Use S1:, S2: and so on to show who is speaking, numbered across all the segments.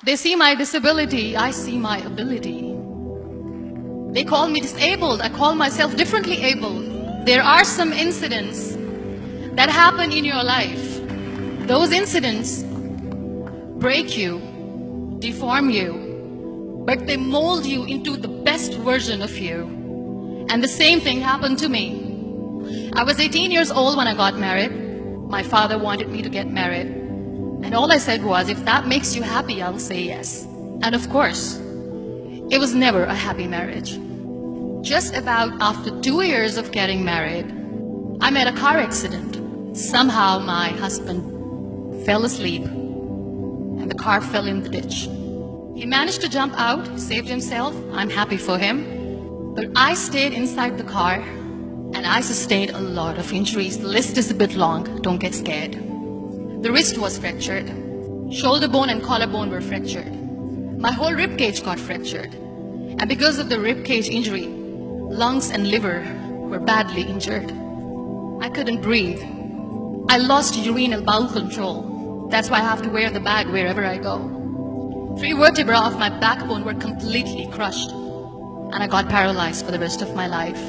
S1: They see my disability, I see my ability. They call me disabled, I call myself differently abled. There are some incidents that happen in your life. Those incidents break you, deform you, but they mold you into the best version of you. And the same thing happened to me. I was 18 years old when I got married. My father wanted me to get married. And all I said was, if that makes you happy, I'll say yes. And of course, it was never a happy marriage. Just about after 2 years of getting married, I met a car accident. Somehow my husband fell asleep and the car fell in the ditch. He managed to jump out, saved himself. I'm happy for him. But I stayed inside the car and I sustained a lot of injuries. The list is a bit long, don't get scared. The wrist was fractured. Shoulder bone and collarbone were fractured. My whole rib cage got fractured. And because of the rib cage injury, lungs and liver were badly injured. I couldn't breathe. I lost urinary bowel control. That's why I have to wear the bag wherever I go. 3 vertebrae of my backbone were completely crushed, and I got paralyzed for the rest of my life.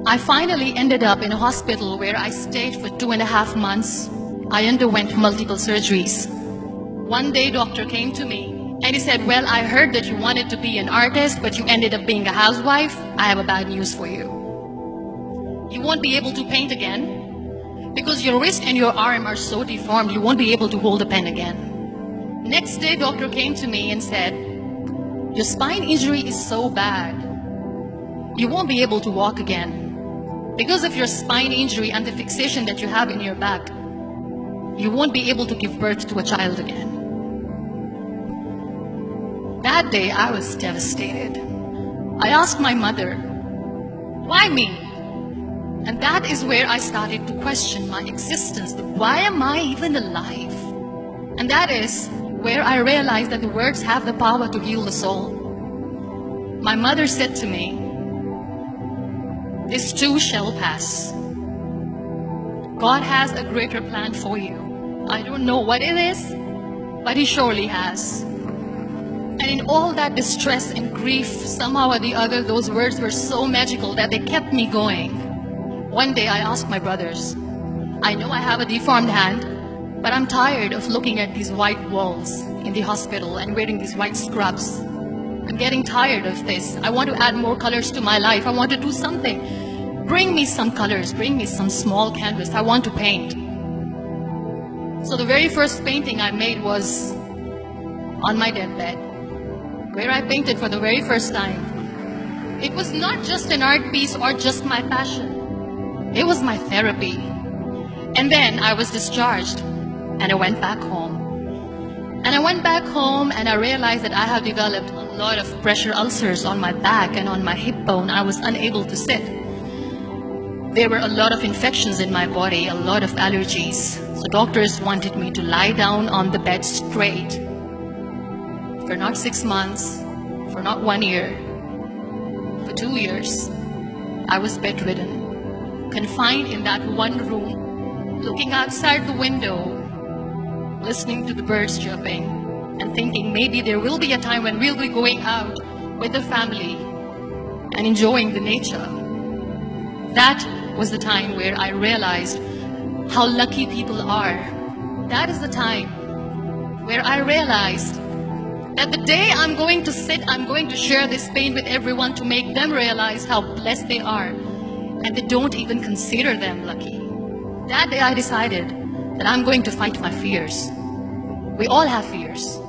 S1: I finally ended up in a hospital where I stayed for 2.5 months. I underwent multiple surgeries. One day, doctor came to me and he said, well, I heard that you wanted to be an artist, but you ended up being a housewife. I have a bad news for you. You won't be able to paint again because your wrist and your arm are so deformed, you won't be able to hold a pen again. Next day, doctor came to me and said, your spine injury is so bad, you won't be able to walk again. Because of your spine injury and the fixation that you have in your back, you won't be able to give birth to a child again. That day, I was devastated. I asked my mother, why me? And that is where I started to question my existence. Why am I even alive? And that is where I realized that the words have the power to heal the soul. My mother said to me, this too shall pass. God has a greater plan for you. I don't know what it is, but He surely has. And in all that distress and grief, somehow or the other, those words were so magical that they kept me going. One day I asked my brothers, I know I have a deformed hand, but I'm tired of looking at these white walls in the hospital and wearing these white scrubs. I'm getting tired of this. I want to add more colors to my life. I want to do something. Bring me some colors, bring me some small canvas. I want to paint. So the very first painting I made was on my deathbed, where I painted for the very first time. It was not just an art piece or just my passion. It was my therapy. And then I was discharged and I went back home. And I went back home and I realized that I have developed a lot of pressure ulcers on my back and on my hip bone. I was unable to sit. There were a lot of infections in my body, a lot of allergies. So doctors wanted me to lie down on the bed straight for not 6 months, for not 1 year, for 2 years. I was bedridden, confined in that one room, looking outside the window, listening to the birds chirping, and thinking maybe there will be a time when we'll be going out with the family and enjoying the nature. That was the time where I realized how lucky people are. That is the time where I realized that the day I'm going to sit, I'm going to share this pain with everyone to make them realize how blessed they are, and they don't even consider them lucky. That day I decided that I'm going to fight my fears. We all have fears.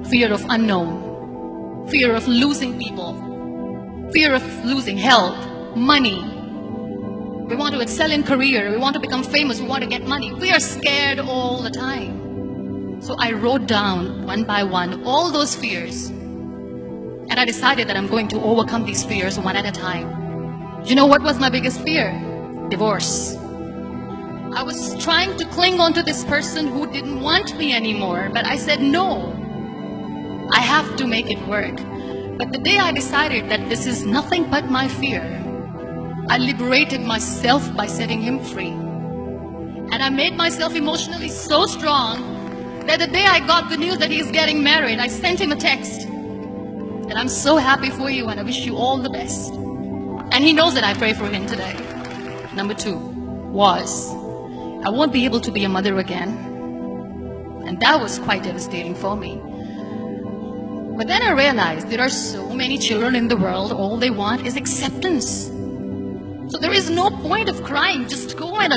S1: Fear of unknown, fear of losing people, fear of losing health, money. We want to excel in career, we want to become famous, we want to get money. We are scared all the time. So I wrote down one by one all those fears. And I decided that I'm going to overcome these fears one at a time. You know what was my biggest fear? Divorce. I was trying to cling on to this person who didn't want me anymore, but I said no. I have to make it work. But the day I decided that this is nothing but my fear, I liberated myself by setting him free. And I made myself emotionally so strong that the day I got the news that he's getting married, I sent him a text. And I'm so happy for you and I wish you all the best. And he knows that I pray for him today. Number 2 was, I won't be able to be a mother again. And that was quite devastating for me. But then I realized there are so many children in the world, all they want is acceptance. So there is no point of crying, just go and